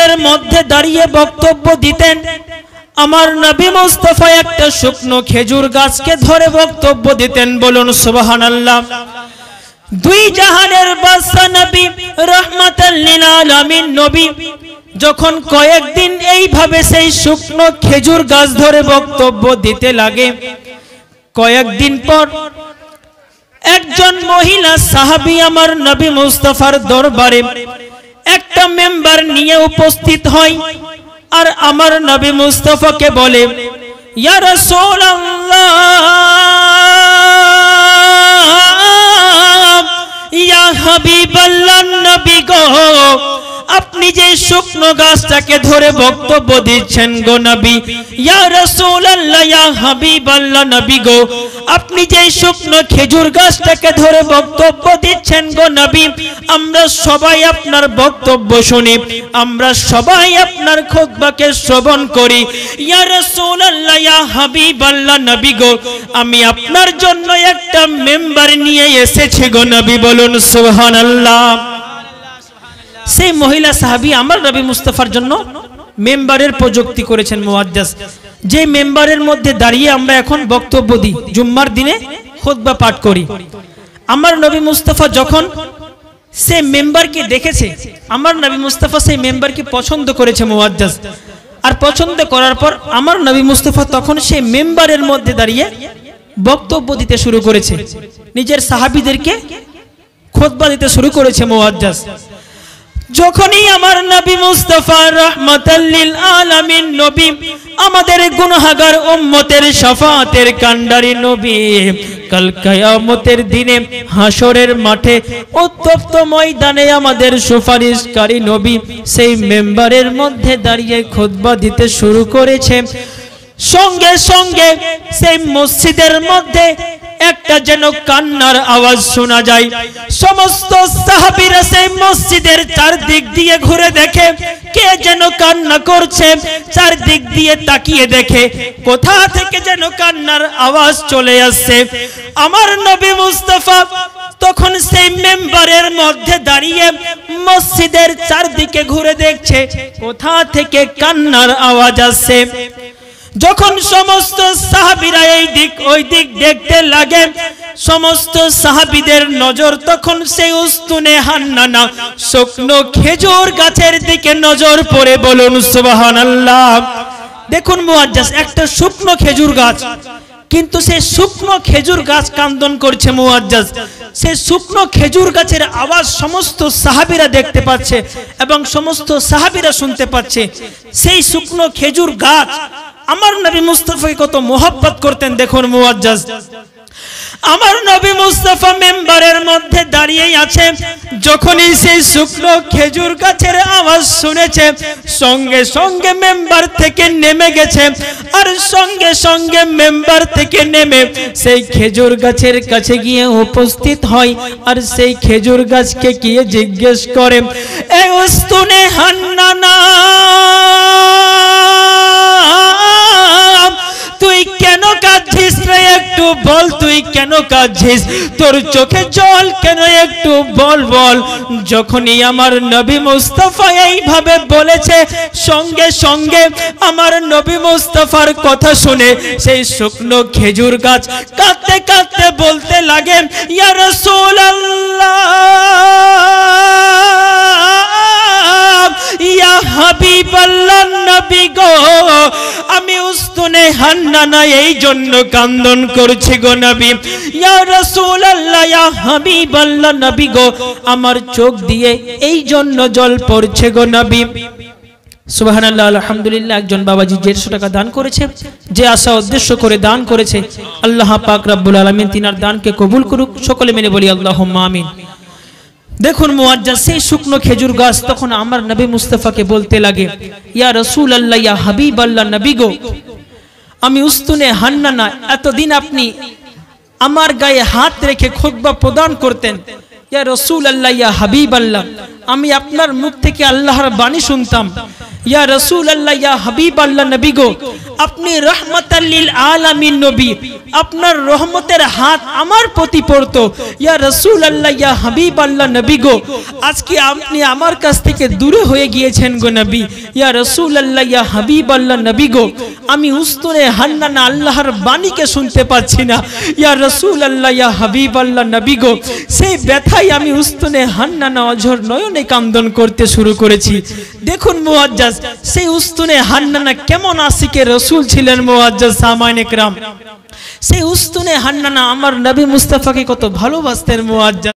মসজিদের মধ্যে দাঁড়িয়ে বক্তব্য দিতেন। আমার নবী মুস্তাফা একটা শুকনো খেজুর গাছকে ধরে বক্তব্য দিতেন। বলুন সুবহানাল্লাহ। দুই জাহানের বাদশা নবী, রাহমাতাল লিল আলামিন নবী যখন কয়েকদিন এইভাবে সেই শুকনো খেজুর গাছ ধরে বক্তব্য দিতে লাগে, কয়েকদিন পর একজন মহিলা সাহাবী আমার নবী মুস্তাফার দরবারে একটা মেম্বার নিয়ে উপস্থিত হয় আর আমার নবী মুস্তাফাকে বলে, ইয়া রাসূলুল্লাহ, ইয়া হাবিবাল্লাহ নবী গো, আপনি যে শুকনো গাছটাকে ধরে বক্তব্য দিচ্ছেন গো নবী, ইয়া রাসূলুল্লাহ, ইয়া হাবিবাল্লাহ নবী গো, আপনি যে শুকনো খেজুর গাছটাকে ধরে বক্তব্য দিচ্ছেন গো নবী, আমরা সবাই আপনার বক্তব্য শুনি, আমরা সবাই আপনার খুতবাকে শ্রবণ করি। ইয়া রাসূলুল্লাহ, ইয়া হাবিবাল্লাহ নবী গো, আমি আপনার জন্য একটা মেম্বার নিয়ে এসেছি গো নবী। বলুন সুবহানাল্লাহ। সেই মহিলা সাহাবী আমার নবী মুস্তাফার জন্য মেম্বারের প্রযুক্তি করেছেন মুআজ্জাজ, যে মেম্বারের মধ্যে দাঁড়িয়ে আমরা এখন বক্তব্য দিই, জুম্মার দিনে খুতবা পাঠ করি। আমার নবী মুস্তাফা যখন সেই মেম্বারকে দেখেছে, আমার নবী মুস্তাফা সেই মেম্বারকে পছন্দ করেছে মুআজ্জাজ, আর পছন্দ করার পর আমার নবী মুস্তাফা তখন সেই মেম্বারের মধ্যে দাঁড়িয়ে বক্তব্য দিতে শুরু করেছে, নিজের সাহাবীদেরকে খুতবা দিতে শুরু করেছে মুআজ্জাজ। যখনই আমার নবী মুস্তাফা রাহমাতাল লিল আলামিন নবী, আমাদের গুনাহগার উম্মতের শাফাআতের কান্ডারি নবী, কাল কিয়ামতের দিনে হাসরের মাঠে উত্তপ্ত ময়দানে আমাদের সুপারিশকারী নবী সেই মেম্বারের মধ্যে দাঁড়িয়ে খুতবা দিতে শুরু করেছে, সঙ্গে সঙ্গে সেই মসজিদের মধ্যে একটা যেন কান্নার আওয়াজ শোনা যায়। সমস্ত সাহাবীরা সেই মসজিদের চারদিক দিয়ে ঘুরে দেখে কে যেন কান্না করছে, চারদিক দিয়ে তাকিয়ে দেখে কোথা থেকে যেন কান্নার আওয়াজ চলে আসছে। আমার নবী মুস্তাফা তখন সেই মেম্বারের মধ্যে দাঁড়িয়ে মসজিদের চারদিকে ঘুরে দেখছে কোথা থেকে কান্নার আওয়াজ আসছে। যখন সমস্ত সাহাবীরা এই দিক ওই দিক দেখতে লাগে, সমস্ত সাহাবীদের নজর তখন সেই উস্তুনে হান্নানা শুকনো খেজুর গাছের দিকে নজর পড়ে। বলুন সুবহানাল্লাহ। দেখুন মুআজ্জাজ, একটা শুকনো খেজুর গাছ, কিন্তু সেই শুকনো খেজুর গাছ কান্দন করছে মুআজ্জাজ। সেই শুকনো খেজুর গাছের আওয়াজ সমস্ত সাহাবীরা দেখতে পাচ্ছে এবং সমস্ত সাহাবীরা শুনতে পাচ্ছে। সেই শুকনো খেজুর গাছ আমার নবী মুস্তাফাকে কত মোহাব্বত করতেন দেখুন মুআজ্জাজ। আমার নবী মুস্তাফা মেম্বারের মধ্যে দাঁড়িয়ে আছে, যখনই সেই শুকনো খেজুর গাছের আওয়াজ শুনেছে সঙ্গে সঙ্গে মেম্বার থেকে নেমে গেছে, আর সঙ্গে সঙ্গে মেম্বার থেকে নেমে সেই খেজুর গাছের কাছে গিয়ে উপস্থিত হয়, আর সেই খেজুর গাছকে গিয়ে জিজ্ঞেস করে, এ উস্তুনে হান্নানা, তুই কেন কাঁদছিস রে, একটু বল, তুই কেন কাঁদছিস, তোর চোখে জল কেন, একটু বল বল। যখনই আমার নবী মুস্তাফা এইভাবে বলেছে, সঙ্গে সঙ্গে আমার নবী মুস্তাফার কথা শুনে সেই শুকনো খেজুর গাছ কাঁদতে কাঁদতে বলতে লাগে, ইয়া রাসূলুল্লাহ, ইয়া হাবিবাল্লাহ নবী গো, আমি উস্তুনে হান্নানা এই জন্য কান্দন করছি গো নবী। ইয়া রাসূলুল্লাহ, ইয়া হাবিবাল্লাহ নবী গো, আমার চোখ দিয়ে এই জন্য জল পড়ছে গো নবী। সুবহানাল্লাহ, আলহামদুলিল্লাহ। একজন বাবাজি 150 টাকা দান করেছে, যে আশা উদ্দেশ্য করে দান করেছে আল্লাহ পাক রব্বুল আলামিন তিনার দানকে কবুল করুক। সকলে মিলে বলি আল্লাহুম্মা আমিন। দেখুন মুআজ্জাজ, সেই শুকনো খেজুর গাছ তখন আমার নবী মুস্তাফাকে বলতে লাগে, ইয়া রাসূলুল্লাহ, ইয়া হাবিবাল্লাহ নবী গো, আমি উস্তুনে হান্নানা, এতদিন আপনি আমার গায়ে হাত রেখে খুতবা প্রদান করতেন, ইয়া রাসূলুল্লাহ, ইয়া হাবিবাল্লাহ, আমি আপনার মুখ থেকে আল্লাহর বাণী শুনতাম, ইয়া রাসূলুল্লাহ, ইয়া হাবিবাল্লাহ নবী গো, আপনি রাহমাতাল লিল আলামিন নবী, আপনার রহমতের হাত আমার প্রতি পড়তো। ইয়া রাসূলুল্লাহ, ইয়া হাবিবাল্লাহ নবী গো, আজকে আপনি আমার কাছ থেকে দূরে হয়ে গিয়েছেন গো নবী। ইয়া রাসূলুল্লাহ, ইয়া হাবিবাল্লাহ নবী গো, আমি উস্তুনে হান্নানা আল্লাহর বাণীকে শুনতে পাচ্ছি না। ইয়া রাসূলুল্লাহ, ইয়া হাবিবাল্লাহ নবী গো, সেই ব্যথায় আমি উস্তুনে হান্নানা অঝর নয়নে কান্দন করতে শুরু করেছি। দেখুন মুআজ্জাজ, সেই উস্তুনে হান্নানা কেমন আশিকে রাসূল ছিলেন মুআজ্জাজ সামাইনে کرام। সেই উস্তুনে হান্নানা আমার নবী মুস্তাফাকে কত ভালোবাসতেন মুআজ্জাজ।